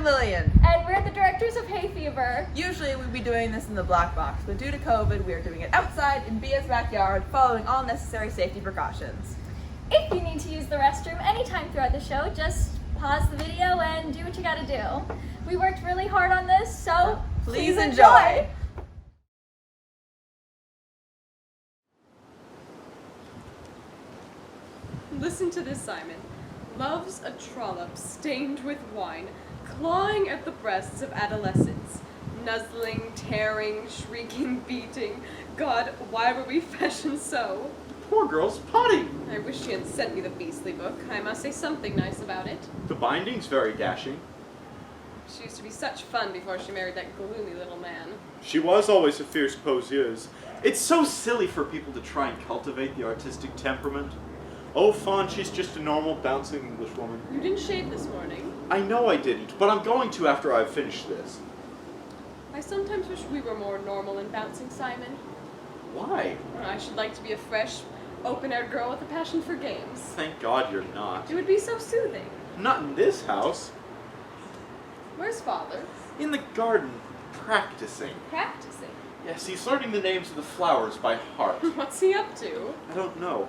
Lillian. And we're the directors of Hay Fever. Usually we'd be doing this in the black box, but due to COVID, we are doing it outside in Bia's backyard, following all necessary safety precautions. If you need to use the restroom anytime throughout the show, just pause the video and do what you gotta do. We worked really hard on this, so Please enjoy. Listen to this, Simon. Love's a trollop stained with wine, clawing at the breasts of adolescents. Nuzzling, tearing, shrieking, beating. God, why were we fashioned so? Poor girl's potty. I wish she had sent me the beastly book. I must say something nice about it. The binding's very dashing. She used to be such fun before she married that gloomy little man. She was always a fierce posieuse. It's so silly for people to try and cultivate the artistic temperament. Oh, Fawn, she's just a normal, bouncing Englishwoman. You didn't shave this morning. I know I didn't, but I'm going to after I've finished this. I sometimes wish we were more normal and bouncing, Simon. Why? I should like to be a fresh, open-air girl with a passion for games. Thank God you're not. It would be so soothing. Not in this house. Where's Father? In the garden, practicing. Practicing. Yes, he's learning the names of the flowers by heart. What's he up to? I don't know.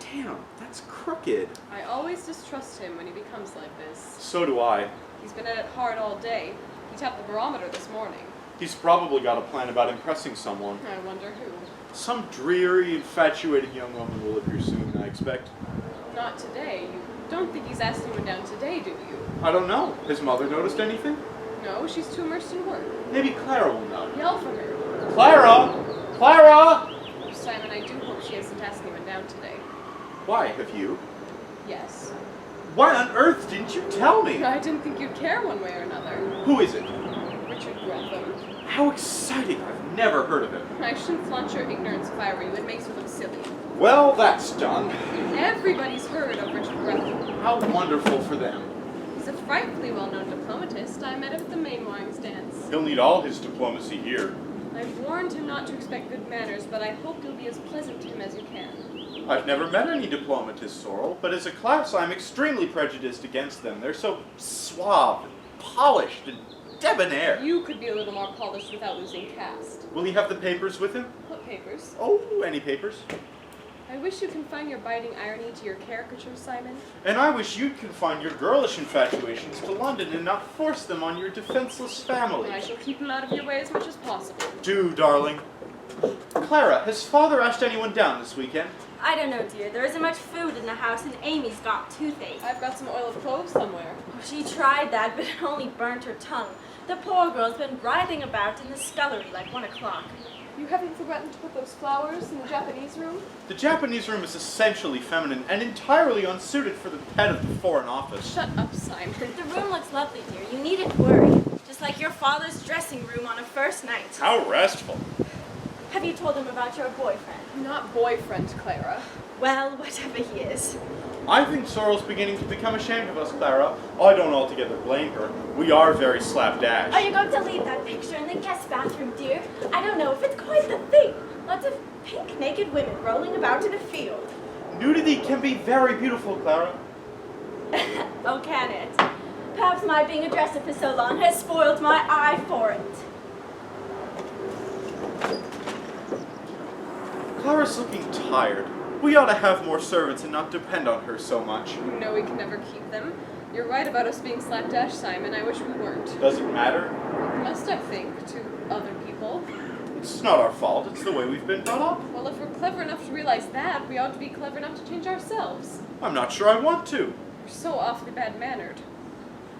Damn, that's crooked. I always distrust him when he becomes like this. So do I. He's been at it hard all day. He tapped the barometer this morning. He's probably got a plan about impressing someone. I wonder who. Some dreary, infatuated young woman will appear soon, I expect. Not today. You don't think he's asked anyone down today, do you? I don't know. Has Mother noticed anything? No, she's too immersed in work. Maybe Clara will know. Yell for her. Clara! Clara! Simon, I do hope she hasn't asked anyone down today. Why, have you? Yes. Why on earth didn't you tell me? I didn't think you'd care one way or another. Who is it? Richard Gretham. How exciting! I've never heard of him. I shouldn't flaunt your ignorance if I were you. It makes you look silly. Well, that's done. Everybody's heard of Richard Gretham. How wonderful for them. He's a frightfully well-known diplomatist. I met him at the Mainwaring's dance. He'll need all his diplomacy here. I've warned him not to expect good manners, but I hope you'll be as pleasant to him as you can. I've never met any diplomatists, Sorrel, but as a class I'm extremely prejudiced against them. They're so suave, and polished, and debonair. You could be a little more polished without losing caste. Will he have the papers with him? What papers? Oh, any papers. I wish you confine your biting irony to your caricatures, Simon. And I wish you'd confine your girlish infatuations to London and not force them on your defenseless family. I shall keep him out of your way as much as possible. Do, darling. Clara, has Father asked anyone down this weekend? I don't know, dear. There isn't much food in the house, and Amy's got toothache. I've got some oil of cloves somewhere. She tried that, but it only burnt her tongue. The poor girl's been writhing about in the scullery like 1 o'clock. You haven't forgotten to put those flowers in the Japanese room? The Japanese room is essentially feminine and entirely unsuited for the head of the Foreign Office. Shut up, Simon. The room looks lovely, dear. You needn't worry. Just like your father's dressing room on a first night. How restful. Have you told him about your boyfriend? Not boyfriend, Clara. Well, whatever he is. I think Sorrel's beginning to become ashamed of us, Clara. I don't altogether blame her. We are very slapdash. Are you going to leave that picture in the guest bathroom, dear? I don't know if it's quite the thing. Lots of pink naked women rolling about in a field. Nudity can be very beautiful, Clara. Oh, can it? Perhaps my being a dresser for so long has spoiled my eye for it. Clara's looking tired. We ought to have more servants and not depend on her so much. You know we can never keep them. You're right about us being slapdash, Simon. I wish we weren't. Does it matter? We must, I think, to other people. It's not our fault. It's the way we've been brought up. Well, if we're clever enough to realize that, we ought to be clever enough to change ourselves. I'm not sure I want to. We're so awfully bad-mannered.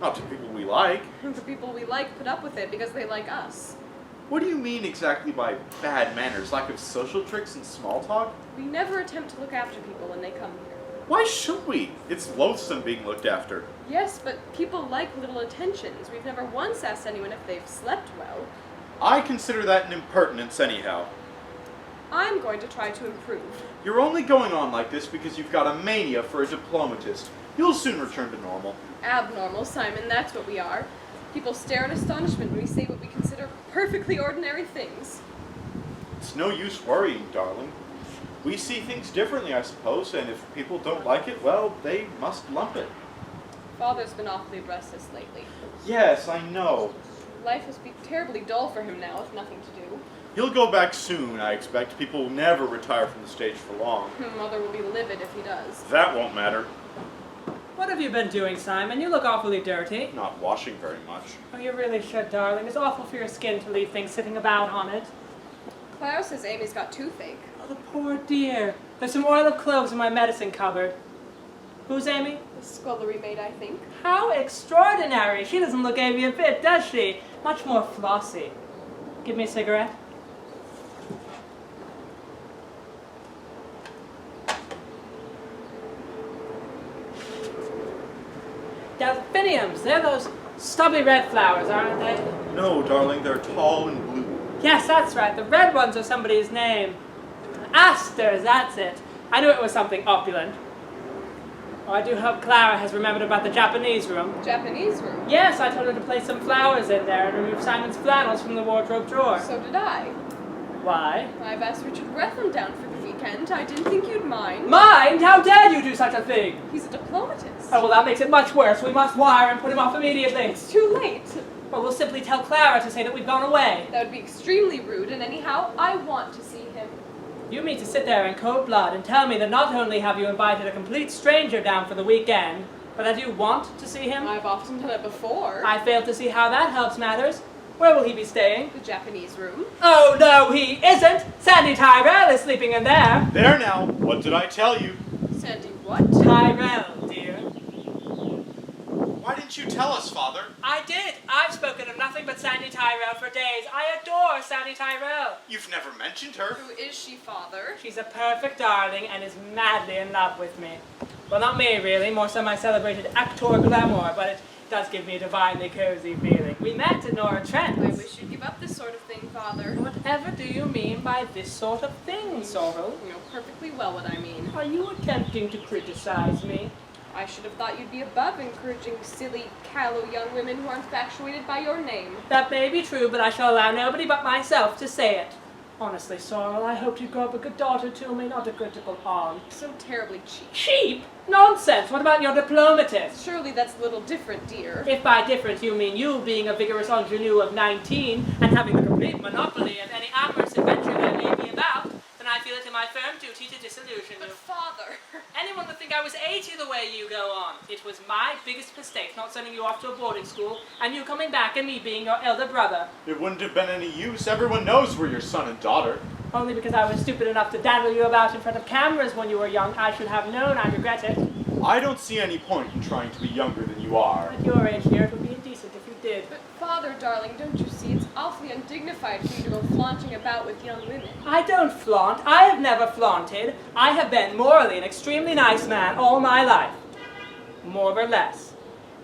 Not to people we like. The people we like put up with it because they like us. What do you mean exactly by bad manners? Lack of social tricks and small talk? We never attempt to look after people when they come here. Why should we? It's loathsome being looked after. Yes, but people like little attentions. We've never once asked anyone if they've slept well. I consider that an impertinence anyhow. I'm going to try to improve. You're only going on like this because you've got a mania for a diplomatist. You'll soon return to normal. Abnormal, Simon, that's what we are. People stare in astonishment when we say what we consider perfectly ordinary things. It's no use worrying, darling. We see things differently, I suppose, and if people don't like it, well, they must lump it. Father's been awfully restless lately. Yes, I know. Life must be terribly dull for him now with nothing to do. He'll go back soon, I expect. People will never retire from the stage for long. Mother will be livid if he does. That won't matter. What have you been doing, Simon? You look awfully dirty. Not washing very much. Oh, you really should, darling. It's awful for your skin to leave things sitting about on it. Clara says Amy's got toothache. Oh, the poor dear. There's some oil of cloves in my medicine cupboard. Who's Amy? The scullery maid, I think. How extraordinary. She doesn't look Amy a bit, does she? Much more flossy. Give me a cigarette. Delphiniums. They're those stubby red flowers, aren't they? No, darling, they're tall and blue. Yes, that's right. The red ones are somebody's name. Asters, that's it. I knew it was something opulent. Oh, I do hope Clara has remembered about the Japanese room. Japanese room. Yes, I told her to place some flowers in there and remove Simon's flannels from the wardrobe drawer. So did I. Why? I've asked Richard Gretham down for the weekend. I didn't think you'd mind. Mind? How dare you do such a thing? He's a diplomatist. Oh, well, that makes it much worse. We must wire and put him off immediately. It's too late. Well, we'll simply tell Clara to say that we've gone away. That would be extremely rude, and anyhow, I want to see him. You mean to sit there in cold blood and tell me that not only have you invited a complete stranger down for the weekend, but that you want to see him? I've often done it before. I fail to see how that helps matters. Where will he be staying? The Japanese room. Oh, no, he isn't! Sandy Tyrell is sleeping in there. There now. What did I tell you? Sandy what? Tyrell, dear. Why didn't you tell us, Father? I did. I've spoken of nothing but Sandy Tyrell for days. I adore Sandy Tyrell. You've never mentioned her. Who is she, Father? She's a perfect darling and is madly in love with me. Well, not me, really. More so my celebrated actor glamour, but it does give me a divinely cozy feeling. We met at Nora Trent's. I wish you'd give up this sort of thing, Father. Whatever do you mean by this sort of thing, Sorrel? You know perfectly well what I mean. Are you attempting to criticize me? I should have thought you'd be above encouraging silly, callow young women who aren't infatuated by your name. That may be true, but I shall allow nobody but myself to say it. Honestly, Sorrel, I hoped you'd grow up a good daughter to me, not a critical aunt. So terribly cheap. Cheap? Nonsense! What about your diplomatist? Surely that's a little different, dear. If by different you mean you being a vigorous ingenue of 19 and having the complete monopoly of any amorous adventure there may be about, then I feel it in my firm duty to disillusion But you. Father... Anyone would think I was 80 the way you go on. It was my biggest mistake not sending you off to a boarding school and you coming back and me being your elder brother. It wouldn't have been any use. Everyone knows we're your son and daughter. Only because I was stupid enough to daddle you about in front of cameras when you were young, I should have known. I regret it. I don't see any point in trying to be younger than you are. At your age, dear, it would be indecent if you did. But Father, darling, don't you see it's awfully undignified for you to go flaunting about with young women? I don't flaunt. I have never flaunted. I have been morally an extremely nice man all my life. More or less.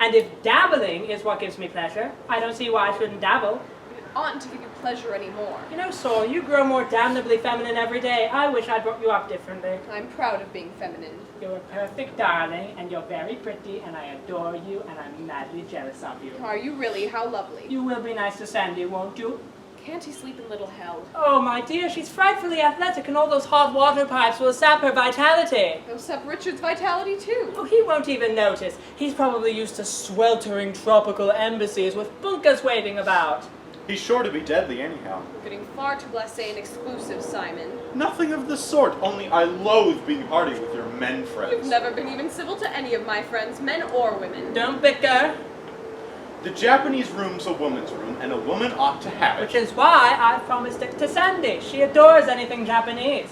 And if dabbling is what gives me pleasure, I don't see why I shouldn't dabble. It oughtn't to give you pleasure anymore. You know, Saul, you grow more damnably feminine every day. I wish I'd brought you up differently. I'm proud of being feminine. You're a perfect darling, and you're very pretty, and I adore you, and I'm madly jealous of you. Are you really? How lovely. You will be nice to Sandy, won't you? Can't he sleep in little hell? Oh, my dear, she's frightfully athletic, and all those hot water pipes will sap her vitality. They'll sap Richard's vitality too. Oh, he won't even notice. He's probably used to sweltering tropical embassies with bunkas waiting about. He's sure to be deadly anyhow. You're getting far too blasé and exclusive, Simon. Nothing of the sort, only I loathe being hardy with your men friends. You've never been even civil to any of my friends, men or women. Don't bicker. The Japanese room's a woman's room, and a woman ought to have Which it. is why I've promised it to Sandy. She adores anything Japanese.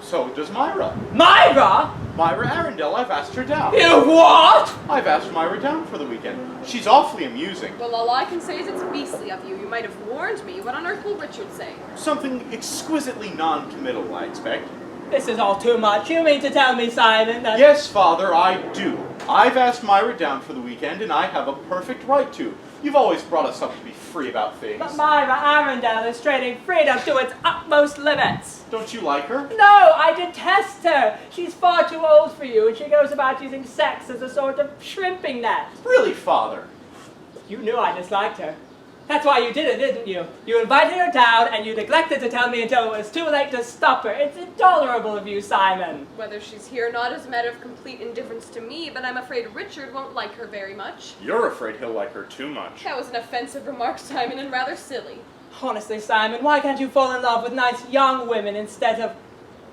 So does Myra. Myra? Myra Arundel, I've asked her down. You what? I've asked Myra down for the weekend. She's awfully amusing. Well, all I can say is it's beastly of you. You might have warned me. What on earth will Richard say? Something exquisitely non-committal, I expect. This is all too much. You mean to tell me, Simon, that... Yes, Father, I do. I've asked Myra down for the weekend, and I have a perfect right to. You've always brought us up to be free about things. But Myra Arundel is straining freedom to its utmost limits. Don't you like her? No, I detest her. She's far too old for you, and she goes about using sex as a sort of shrimping net. Really, Father? You knew I disliked her. That's why you did it, didn't you? You invited her down and you neglected to tell me until it was too late to stop her. It's intolerable of you, Simon. Whether she's here or not is a matter of complete indifference to me, but I'm afraid Richard won't like her very much. You're afraid he'll like her too much. That was an offensive remark, Simon, and rather silly. Honestly, Simon, why can't you fall in love with nice young women instead of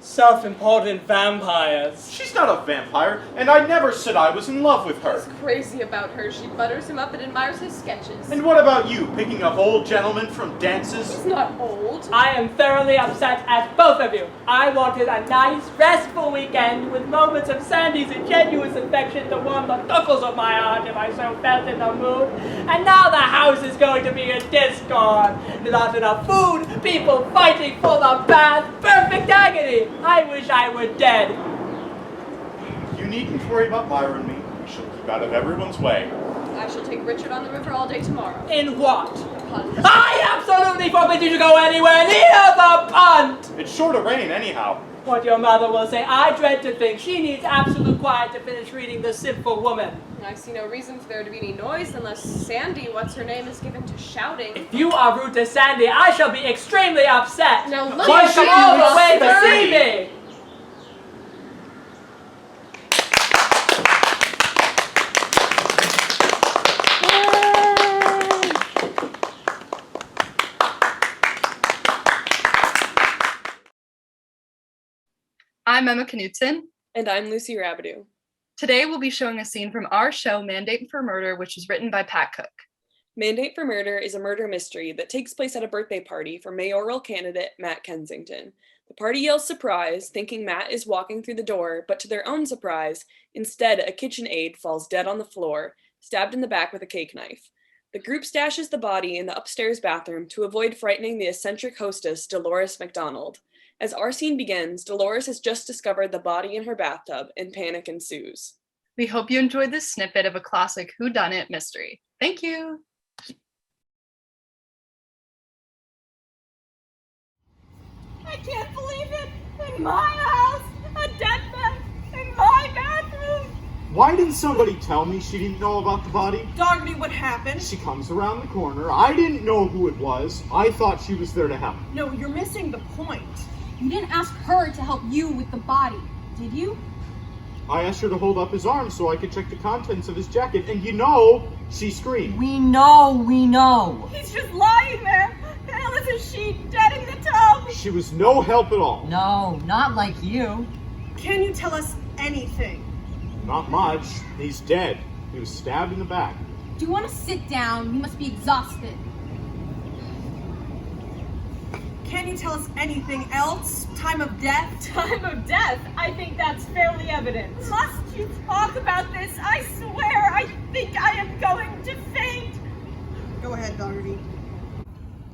self-important vampires? She's not a vampire, and I never said I was in love with her. He's crazy about her. She butters him up and admires his sketches. And what about you, picking up old gentlemen from dances? He's not old. I am thoroughly upset at both of you. I wanted a nice, restful weekend with moments of Sandy's ingenuous affection to warm the knuckles of my heart if I so felt in the mood. And now the house is going to be a discord. Not enough food, people fighting for the bath, perfect agony. I wish I were dead. You needn't worry about Myra and me. We shall keep out of everyone's way. I shall take Richard on the river all day tomorrow. In what? A punt. I absolutely forbid you to go anywhere near the punt! It's sure to rain anyhow. What your mother will say, I dread to think. She needs absolute quiet to finish reading The Sinful Woman. I see no reason for there to be any noise unless Sandy, what's her name, is given to shouting. If you are rude to Sandy, I shall be extremely upset. Now look Why at should Come all you the way to upset see me? me! I'm Emma Knutson. And I'm Lucy Rabideau. Today we'll be showing a scene from our show Mandate for Murder, which is written by Pat Cook. Mandate for Murder is a murder mystery that takes place at a birthday party for mayoral candidate Matt Kensington. The party yells surprise, thinking Matt is walking through the door, but to their own surprise, instead a kitchen aide falls dead on the floor, stabbed in the back with a cake knife. The group stashes the body in the upstairs bathroom to avoid frightening the eccentric hostess, Dolores MacDonald. As our scene begins, Dolores has just discovered the body in her bathtub, and panic ensues. We hope you enjoyed this snippet of a classic whodunit mystery. Thank you. I can't believe it! In my house! A dead man! In my bathroom! Why didn't somebody tell me she didn't know about the body? Doggy, what happened? She comes around the corner. I didn't know who it was. I thought she was there to help. No, you're missing the point. You didn't ask her to help you with the body, did you? I asked her to hold up his arm so I could check the contents of his jacket, and you know, she screamed. We know. He's just lying there! Hell is a sheet dead in the tub! She was no help at all. No, not like you. Can you tell us anything? Not much. He's dead. He was stabbed in the back. Do you want to sit down? You must be exhausted. Can you tell us anything else? Time of death? Time of death? I think that's fairly evident. Must you talk about this? I swear, I think I am going to faint! Go ahead, Doggy.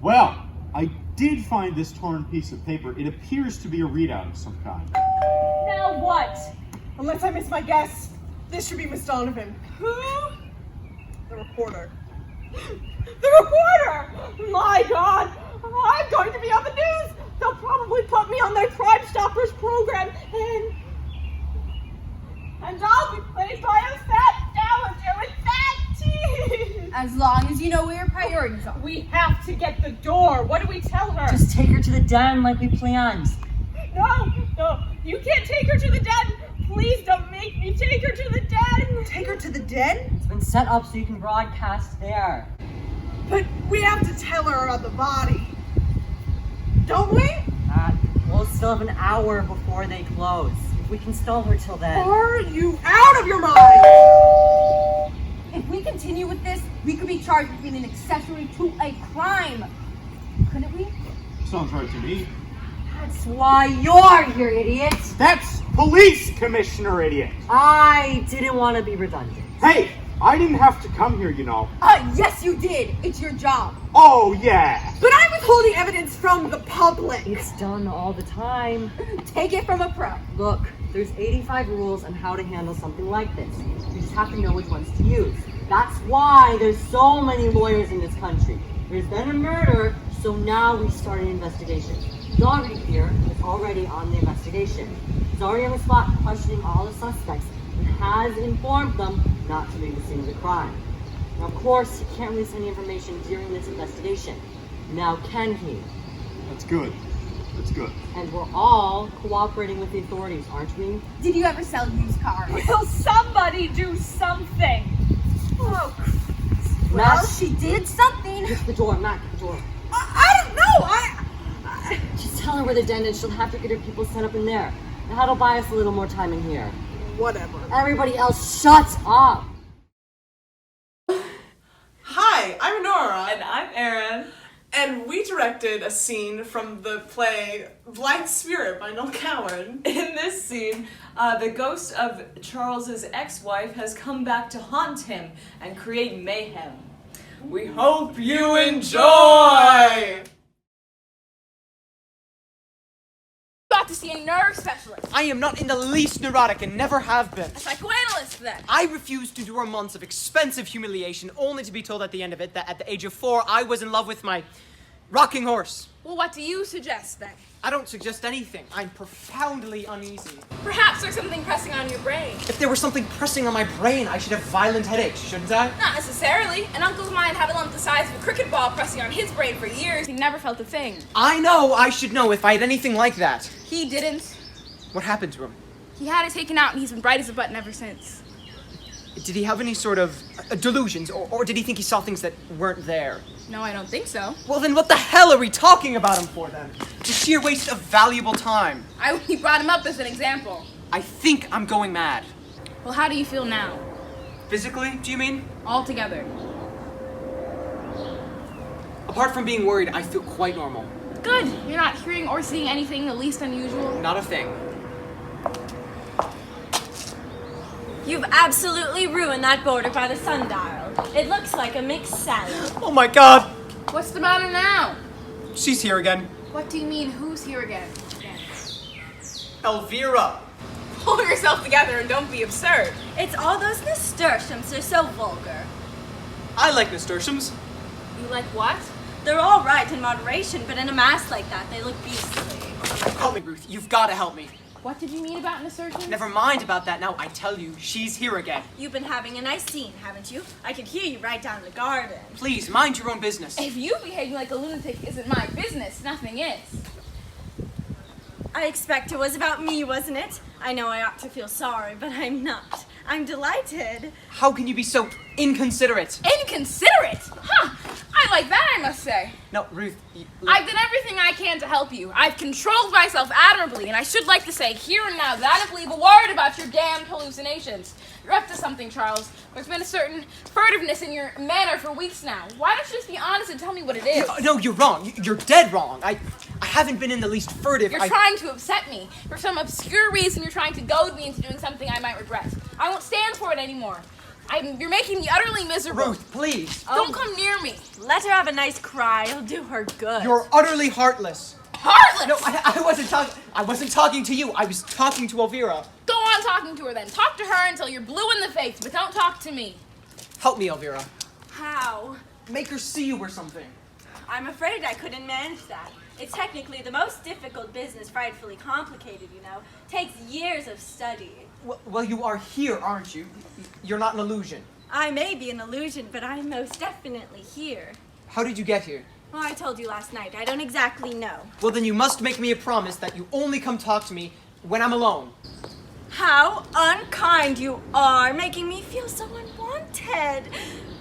Well, I did find this torn piece of paper. It appears to be a readout of some kind. Now what? Unless I miss my guess, this should be Miss Donovan. Who? The reporter. The reporter! My God! I'm going to be on the news! They'll probably put me on their Crime Stoppers program, and I'll be played by a fat dowager with fat teeth! As long as you know where your priorities are. We have to get the door. What do we tell her? Just take her to the den like we planned. No, you can't take her to the den. Please don't make me take her to the den. Take her to the den? It's been set up so you can broadcast there. But we have to tell her about the body. Don't we? We'll still have an hour before they close. If we can stall her till then. Are you out of your mind? If we continue with this, we could be charged with being an accessory to a crime. Couldn't we? Sounds right to me. That's why you're here, idiot. That's police commissioner, idiot. I didn't want to be redundant. Hey, I didn't have to come here, you know. Yes you did. It's your job. Oh, yeah. But I'm withholding evidence from the public. It's done all the time. Take it from a pro. Look, there's 85 rules on how to handle something like this. You just have to know which ones to use. That's why there's so many lawyers in this country. There's been a murder, so now we start an investigation. Dougherty here is already on the investigation. He's already on the spot questioning all the suspects and has informed them not to leave the scene of the crime. Now, of course, he can't release any information during this investigation. Now, can he? That's good. That's good. And we're all cooperating with the authorities, aren't we? Did you ever sell used cars? Will somebody do something? Oh, well, Max, she did something. get the door, Mac, get the door. I don't know. Just tell her where the den is. She'll have to get her people set up in there. And that'll buy us a little more time in here. Whatever. Everybody else, shut up! Hi, I'm Nora. And I'm Erin. And we directed a scene from the play Blithe Spirit by Noel. In this scene, the ghost of Charles's ex-wife has come back to haunt him and create mayhem. We hope you enjoy! Got to see a nerve specialist. I am not in the least neurotic and never have been. A psychoanalyst, then. I refused to endure months of expensive humiliation only to be told at the end of it that at the age of 4 I was in love with my rocking horse. Well, what do you suggest, then? I don't suggest anything. I'm profoundly uneasy. Perhaps there's something pressing on your brain. If there was something pressing on my brain, I should have violent headaches, shouldn't I? Not necessarily. An uncle of mine had a lump the size of a cricket ball pressing on his brain for years. He never felt a thing. I know I should know if I had anything like that. He didn't. What happened to him? He had it taken out and he's been bright as a button ever since. Did he have any sort of delusions, or did he think he saw things that weren't there? No, I don't think so. Well, then what the hell are we talking about him for, then? The sheer waste of valuable time. I only brought him up as an example. I think I'm going mad. Well, how do you feel now? Physically, do you mean? Altogether. Apart from being worried, I feel quite normal. Good. You're not hearing or seeing anything the least unusual? Not a thing. You've absolutely ruined that border by the sundial. It looks like a mixed salad. Oh my god! What's the matter now? She's here again. What do you mean, who's here again? Elvira! Pull yourself together and don't be absurd. It's all those nasturtiums. They're so vulgar. I like nasturtiums. You like what? They're all right in moderation, but in a mass like that, they look beastly. Help me, Ruth. You've got to help me. What did you mean about nasturtiums? Never mind about that now. I tell you, she's here again. You've been having a nice scene, haven't you? I could hear you right down in the garden. Please, mind your own business. If you behaving like a lunatic isn't my business, nothing is. I expect it was about me, wasn't it? I know I ought to feel sorry, but I'm not. I'm delighted. How can you be so inconsiderate? Inconsiderate? Huh. I like that, I must say. No, Ruth. I've done everything I can to help you. I've controlled myself admirably, and I should like to say here and now that I don't believe a word about your damned hallucinations. You're up to something, Charles. There's been a certain furtiveness in your manner for weeks now. Why don't you just be honest and tell me what it is? No, you're wrong. You're dead wrong. I haven't been in the least furtive. You're trying to upset me. For some obscure reason, you're trying to goad me into doing something I might regret. I won't stand for it anymore. You're making me utterly miserable. Ruth, please. Don't come near me. Let her have a nice cry. It'll do her good. You're utterly heartless. Heartless? No, I wasn't talking. I wasn't talking to you. I was talking to Elvira. Go on talking to her then. Talk to her until you're blue in the face, but don't talk to me. Help me, Elvira. How? Make her see you or something. I'm afraid I couldn't manage that. It's technically the most difficult business, frightfully complicated, you know. Takes years of study. Well, you are here, aren't you? You're not an illusion. I may be an illusion, but I'm most definitely here. How did you get here? Well, I told you last night. I don't exactly know. Well, then you must make me a promise that you only come talk to me when I'm alone. How unkind you are, making me feel so unwanted.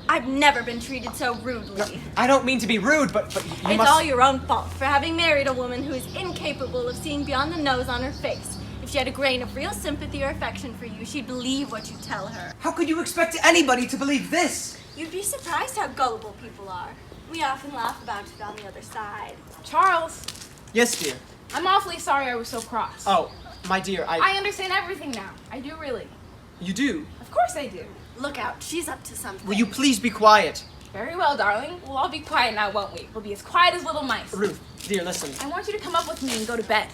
I've never been treated so rudely. No, I don't mean to be rude, but you It's must... all your own fault for having married a woman who is incapable of seeing beyond the nose on her face. If she had a grain of real sympathy or affection for you, she'd believe what you tell her. How could you expect anybody to believe this? You'd be surprised how gullible people are. We often laugh about it on the other side. Charles. Yes, dear. I'm awfully sorry I was so cross. Oh, my dear, I understand everything now. I do really. You do? Of course I do. Look out, she's up to something. Will you please be quiet? Very well, darling. We'll all be quiet now, won't we? We'll be as quiet as little mice. Ruth, dear, listen. I want you to come up with me and go to bed.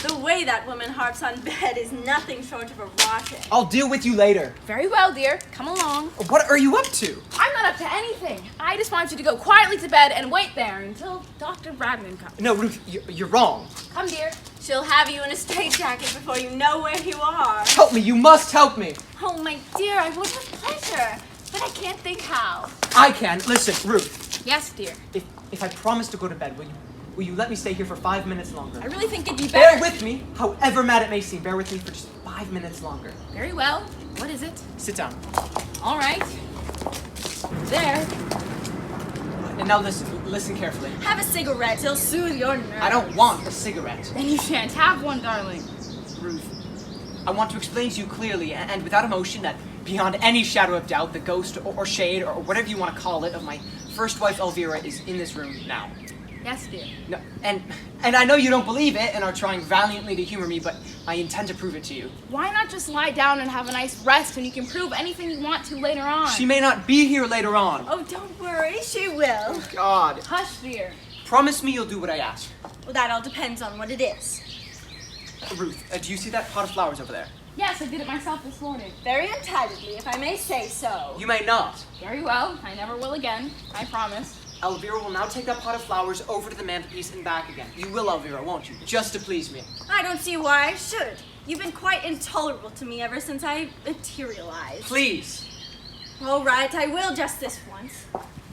The way that woman harps on bed is nothing short of erotic. I'll deal with you later. Very well, dear. Come along. What are you up to? I'm not up to anything. I just want you to go quietly to bed and wait there until Dr. Bradman comes. No, Ruth, you're wrong. Come, dear. She'll have you in a straitjacket before you know where you are. Help me, you must help me. Oh, my dear, I would with pleasure. but I can't think how. I can. Listen, Ruth. Yes, dear. If I promise to go to bed, will you let me stay here for 5 minutes longer? I really think it'd be better. Bear with me, however mad it may seem. Bear with me for just 5 minutes longer. Very well. What is it? Sit down. All right. There. And now listen carefully. Have a cigarette. It'll soothe your nerves. I don't want a cigarette. Then you shan't have one, darling. Ruth, I want to explain to you clearly and without emotion that beyond any shadow of doubt, the ghost or shade or whatever you want to call it of my first wife Elvira is in this room now. Yes, dear. No, and I know you don't believe it and are trying valiantly to humor me, but I intend to prove it to you. Why not just lie down and have a nice rest and you can prove anything you want to later on? She may not be here later on. Oh, don't worry. She will. Oh, God. Hush, dear. Promise me you'll do what I ask. Well, that all depends on what it is. Ruth, do you see that pot of flowers over there? Yes, I did it myself this morning. Very untidily, if I may say so. You may not. Very well. I never will again. I promise. Elvira will now take that pot of flowers over to the mantelpiece and back again. You will, Elvira, won't you? Just to please me. I don't see why I should. You've been quite intolerable to me ever since I materialized. Please. All right, I will just this once.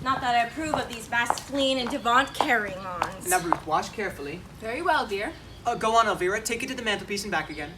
Not that I approve of these masculine and Devant carrying-ons. Now, Ruth, watch carefully. Very well, dear. Go on, Elvira. Take it to the mantelpiece and back again.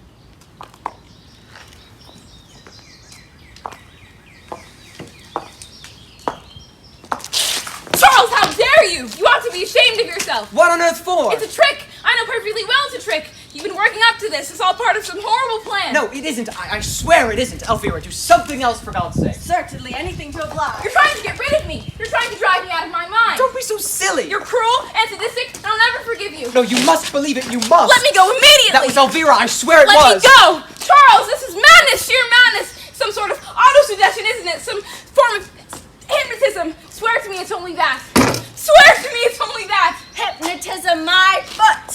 Charles, how dare you! You ought to be ashamed of yourself! What on earth for? It's a trick! I know perfectly well it's a trick! You've been working up to this. It's all part of some horrible plan. No, it isn't. I swear it isn't. Elvira, do something else for God's sake. Certainly, anything to oblige. You're trying to get rid of me. You're trying to drive me out of my mind. Don't be so silly. You're cruel and sadistic, and I'll never forgive you. No, you must believe it. You must. Let me go immediately. That was Elvira. I swear it was. Let me go. Charles, this is madness, sheer madness. Some sort of auto-suggestion, isn't it? Some form of hypnotism. Swear to me it's only that. Swear to me it's only that. Hypnotism, my foot.